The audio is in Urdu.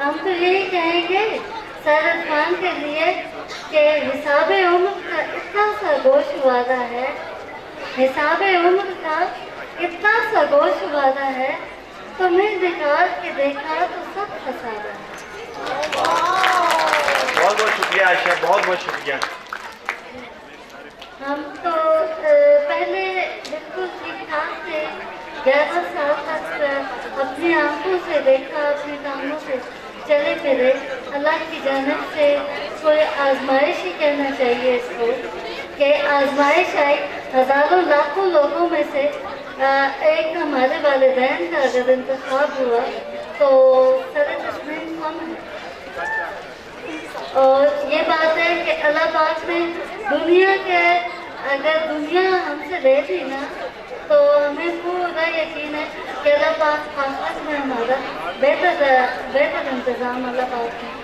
ہم تو یہی کہیں گے سعادت خان کے لیے کہ حساب عمر کا اتنا سا گوشت وعدہ ہے، حساب عمر کا اتنا سا گوشت وعدہ ہے، تمہیں نکال کے دیکھا تو سب خسارہ ہے۔ بہت بہت شکریہ عائشہ، بہت بہت شکریہ۔ ہم تو پہلے بالکل ٹھیک ٹھاک تھے، 11 سال تک اپنی آنکھوں سے دیکھا، اپنے کاموں سے چلے پھرے۔ اللہ کی جانب سے کوئی آزمائش ہی کہنا چاہیے اس کو، کہ آزمائش آئی ہزاروں لاکھوں لوگوں میں سے ایک ہمارے والدین کا اگر انتخاب ہوا تو سر تسلیم ہم ہیں۔ اور یہ بات ہے کہ اللہ پاک نے دنیا کے، اگر دنیا ہم سے لے لی نا تو ہمیں پورا یقین ہے کہ اللہ پاک آخرت میں ہمارا بہتر انتظام اللہ پاک نے